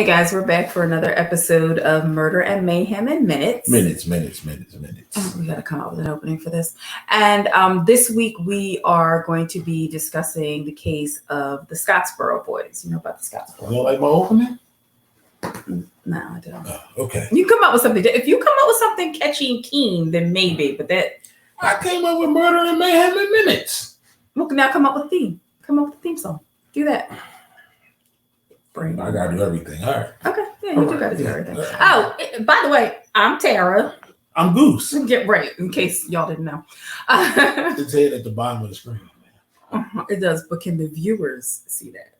Hey guys, we're back for another episode of Murder and Mayhem in Minutes. Minutes. Oh, we got to come up with an opening for this. And this week we are going to be discussing the case of the Scottsboro Boys. You know about the Scottsboro? You don't like my opening? No, I don't. Okay. You come up with something. If you come up with something catchy and keen, then maybe. But that I came up with Murder and Mayhem in Minutes. Look, now come up with a theme. Come up with a theme song. Do that. I gotta do everything. All right. Okay. Yeah, you do gotta do everything. Oh, by the way, I'm Tara. I'm Goose. Get right, in case y'all didn't know. It's head at the bottom of the screen. It does, but can the viewers see that?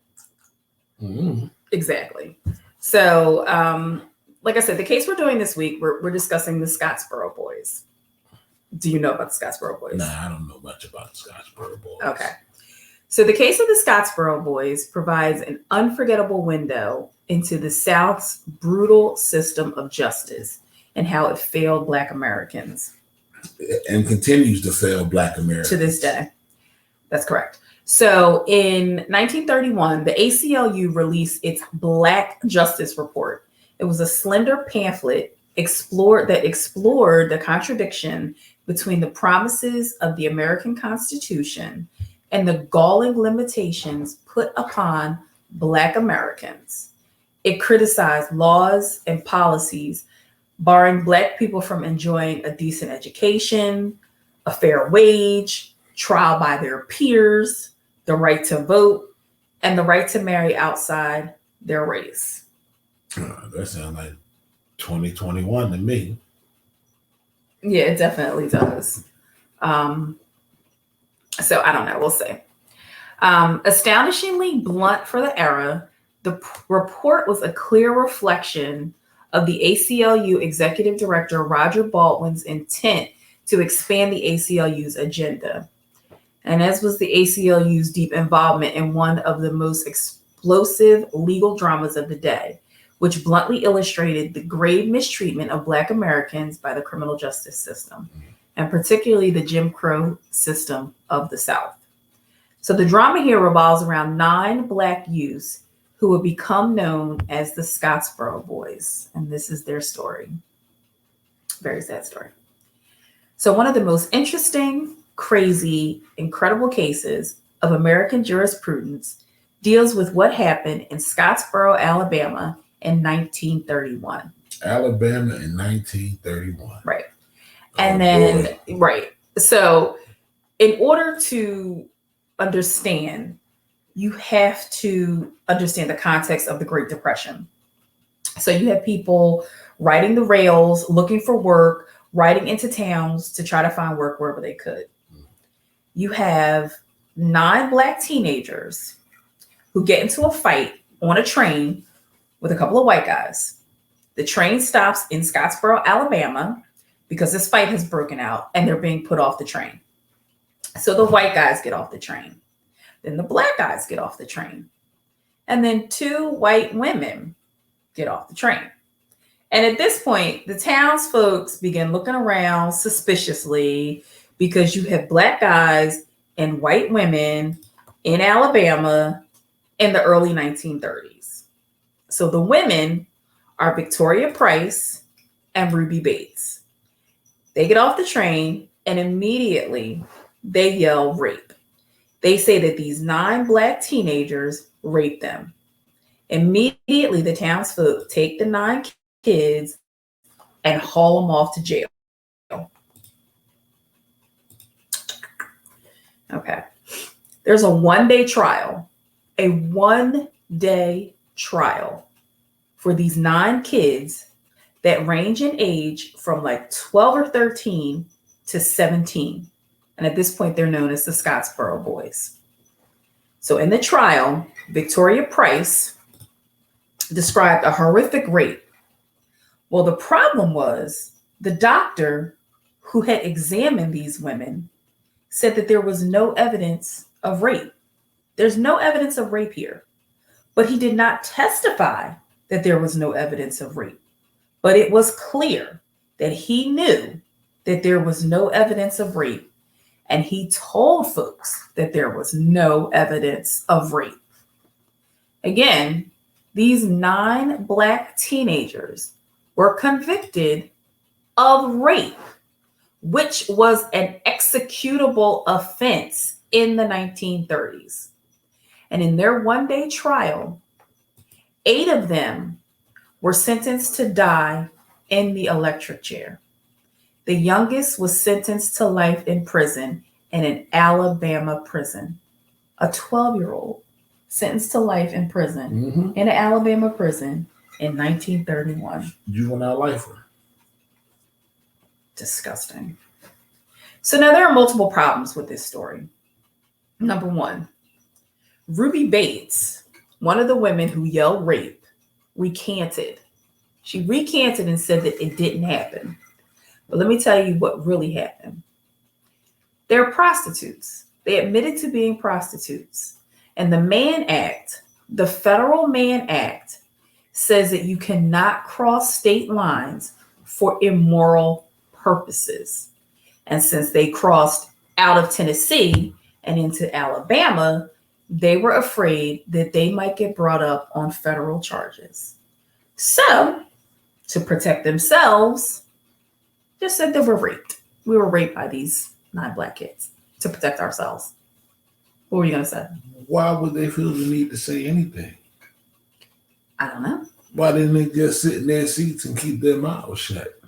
Mm-hmm. Exactly. So, like I said, the case we're doing this week, we're discussing the Scottsboro Boys. Do you know about the Scottsboro Boys? Nah, I don't know much about the Scottsboro Boys. Okay. So the case of the Scottsboro Boys provides an unforgettable window into the South's brutal system of justice and how it failed Black Americans. And continues to fail Black Americans. To this day. That's correct. So in 1931, the ACLU released its Black Justice Report. It was a slender pamphlet that explored the contradiction between the promises of the American Constitution and the galling limitations put upon Black Americans. It criticized laws and policies barring Black people from enjoying a decent education, a fair wage, trial by their peers, the right to vote, and the right to marry outside their race. That sounds like 2021 to me. Yeah, it definitely does. So I don't know. We'll see. Astonishingly blunt for the era, the report was a clear reflection of the ACLU Executive Director Roger Baldwin's intent to expand the ACLU's agenda. And as was the ACLU's deep involvement in one of the most explosive legal dramas of the day, which bluntly illustrated the grave mistreatment of Black Americans by the criminal justice system, and particularly the Jim Crow system of the South. So the drama here revolves around 9 Black youths who would become known as the Scottsboro Boys. And this is their story. Very sad story. So one of the most interesting, crazy, incredible cases of American jurisprudence deals with what happened in Scottsboro, Alabama in 1931. Alabama in 1931. Right. And then, right. So in order to understand, you have to understand the context of the Great Depression. So you have people riding the rails, looking for work, riding into towns to try to find work wherever they could. You have 9 Black teenagers who get into a fight on a train with a couple of white guys. The train stops in Scottsboro, Alabama, because this fight has broken out and they're being put off the train. So the white guys get off the train. Then the Black guys get off the train. And then 2 white women get off the train. And at this point, the townsfolk begin looking around suspiciously because you have Black guys and white women in Alabama in the early 1930s. So the women are Victoria Price and Ruby Bates. They get off the train and immediately they yell rape. They say that these 9 Black teenagers raped them. Immediately, the townsfolk take the 9 kids and haul them off to jail. Okay. There's a 1-day trial, a 1-day trial for these 9 kids that range in age from like 12 or 13 to 17. And at this point, they're known as the Scottsboro Boys. So in the trial, Victoria Price described a horrific rape. Well, the problem was the doctor who had examined these women said that there was no evidence of rape. There's no evidence of rape here. But he did not testify that there was no evidence of rape. But it was clear that he knew that there was no evidence of rape. And he told folks that there was no evidence of rape. Again, these 9 Black teenagers were convicted of rape, which was an executable offense in the 1930s. And in their one-day trial, 8 of them were sentenced to die in the electric chair. The youngest was sentenced to life in prison in an Alabama prison. A 12-year-old sentenced to life in prison in an Alabama prison in 1931. Juvenile lifer. Disgusting. So now there are multiple problems with this story. Number 1, Ruby Bates, one of the women who yelled rape, recanted. She recanted and said that it didn't happen. But let me tell you what really happened. They're prostitutes. They admitted to being prostitutes. And the Mann Act, the federal Mann Act, says that you cannot cross state lines for immoral purposes. And since they crossed out of Tennessee and into Alabama, they were afraid that they might get brought up on federal charges. So, to protect themselves, just said that we're raped. We were raped by these 9 Black kids to protect ourselves. What were you going to say? Why would they feel the need to say anything? I don't know. Why didn't they just sit in their seats and keep their mouths shut?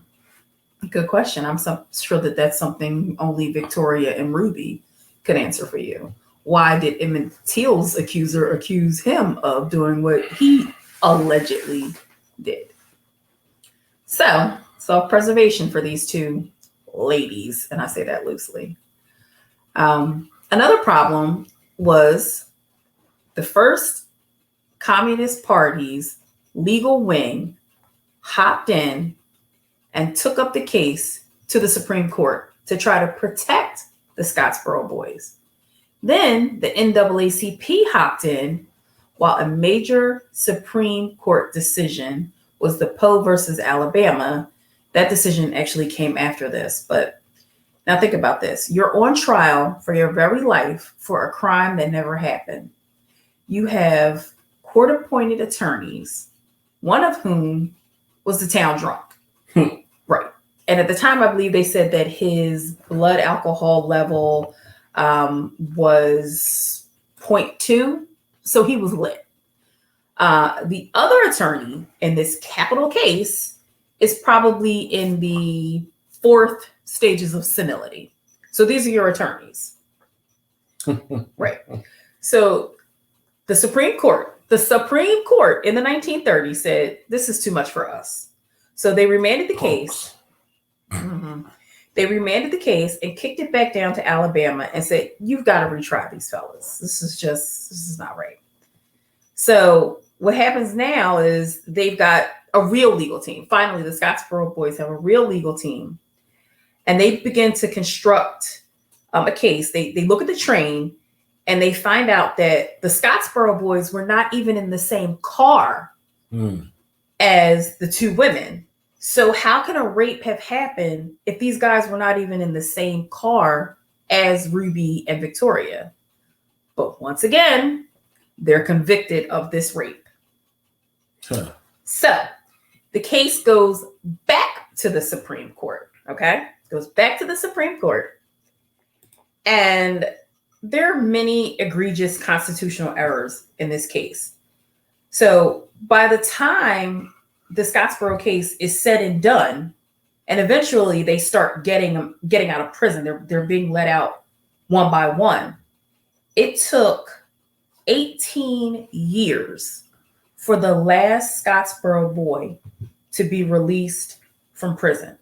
Good question. I'm sure that that's something only Victoria and Ruby could answer for you. Why did Emmett Till's accuser accuse him of doing what he allegedly did? So, self-preservation for these 2 ladies, and I say that loosely. Another problem was the first Communist Party's legal wing hopped in and took up the case to the Supreme Court to try to protect the Scottsboro Boys. Then the NAACP hopped in while a major Supreme Court decision was the Poe versus Alabama. That decision actually came after this. But now think about this. You're on trial for your very life for a crime that never happened. You have court-appointed attorneys, one of whom was the town drunk. Right. And at the time, I believe they said that his blood alcohol level was 0.2. So he was lit. The other attorney in this capital case is probably in the 4th stages of senility. So these are your attorneys. Right. So the Supreme Court in the 1930s said, this is too much for us. So they remanded the case. They remanded the case and kicked it back down to Alabama and said, you've got to retry these fellas. This is not right. So what happens now is they've got a real legal team. Finally, the Scottsboro Boys have a real legal team. And they begin to construct a case. They look at the train and they find out that the Scottsboro Boys were not even in the same car as the 2 women. So how can a rape have happened if these guys were not even in the same car as Ruby and Victoria? But once again, they're convicted of this rape. So the case goes back to the Supreme Court, okay? Goes back to the Supreme Court. And there are many egregious constitutional errors in this case. So by the time the Scottsboro case is said and done, and eventually they start getting out of prison, they're being let out one by one. It took 18 years for the last Scottsboro boy to be released from prison.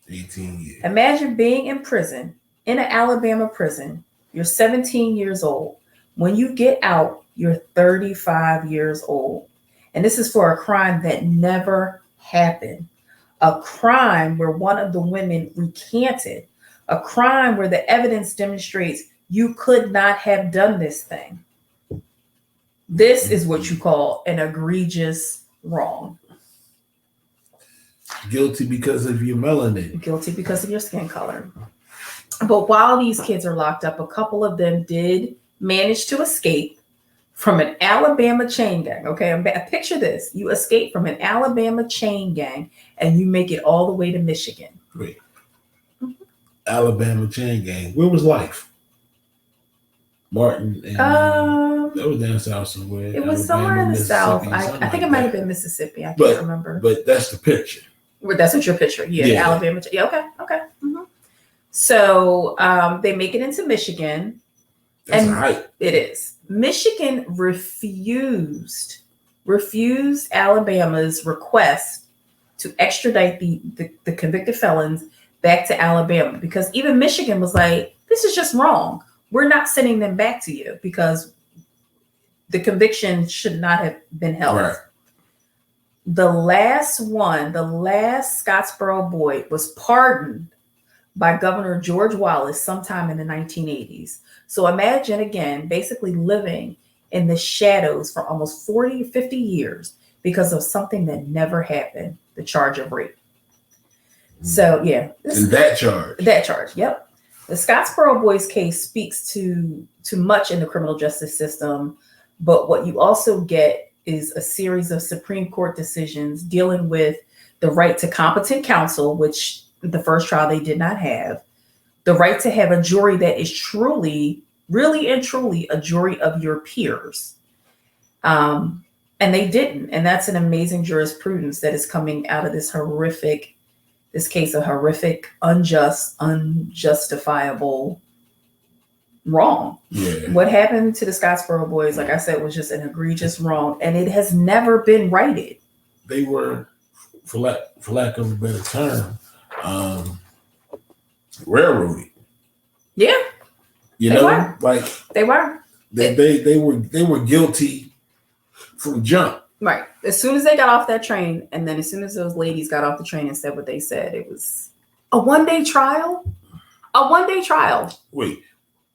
18 years. Imagine being in prison, in an Alabama prison. You're 17 years old. When you get out, you're 35 years old. And this is for a crime that never happened. A crime where one of the women recanted. A crime where the evidence demonstrates you could not have done this thing. This is what you call an egregious wrong. Guilty because of your melanin. Guilty because of your skin color. But while these kids are locked up, a couple of them did manage to escape from an Alabama chain gang. Okay, picture this: you escape from an Alabama chain gang, and you make it all the way to Michigan. Wait, Alabama chain gang. Where was Life? Martin and that was down south somewhere. It was somewhere in the south. I think it might have been Mississippi. I can't remember. But that's the picture. That's what your picture. Yeah. Alabama. Yeah. Okay. Mm-hmm. So they make it into Michigan. That's a hike. It is. Michigan refused Alabama's request to extradite the convicted felons back to Alabama, because even Michigan was like, this is just wrong. We're not sending them back to you because the conviction should not have been held. Right. The last Scottsboro boy was pardoned by Governor George Wallace sometime in the 1980s. So imagine again, basically living in the shadows for almost 40 or 50 years because of something that never happened, the charge of rape. So yeah. And that charge. Yep. The Scottsboro Boys case speaks to much in the criminal justice system, but what you also get is a series of Supreme Court decisions dealing with the right to competent counsel, which the first trial they did not have, the right to have a jury that is truly, really and truly a jury of your peers. And they didn't. And that's an amazing jurisprudence that is coming out of this case of horrific, unjustifiable wrong. Yeah. What happened to the Scottsboro Boys, like I said, was just an egregious wrong, and it has never been righted. They were, for lack of a better term, railroaded. Yeah. They were. They were guilty from jump. Right. As soon as they got off that train, and then as soon as those ladies got off the train and said what they said, it was a one-day trial. Wait,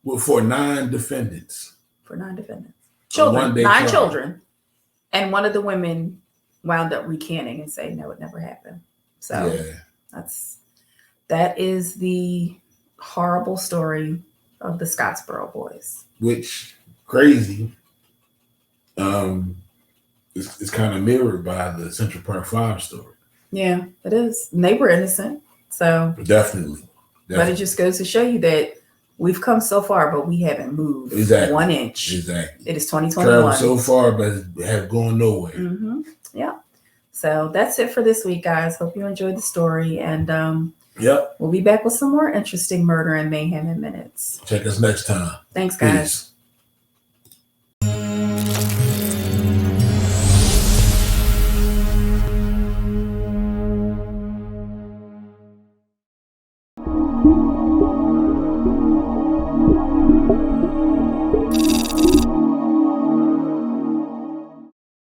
well, for 9 defendants. Children, 9 children. And one of the women wound up recanting and saying, no, it never happened. So that is the horrible story of the Scottsboro Boys. Which, crazy. It's kind of mirrored by the Central Park 5 story. Yeah, it is. And they were innocent. So definitely. But it just goes to show you that we've come so far, but we haven't moved 1 inch. Exactly. It is 2021. Traveled so far, but have gone nowhere. Mm-hmm. Yeah. So that's it for this week, guys. Hope you enjoyed the story. And we'll be back with some more interesting murder and mayhem in minutes. Check us next time. Thanks, guys. Peace.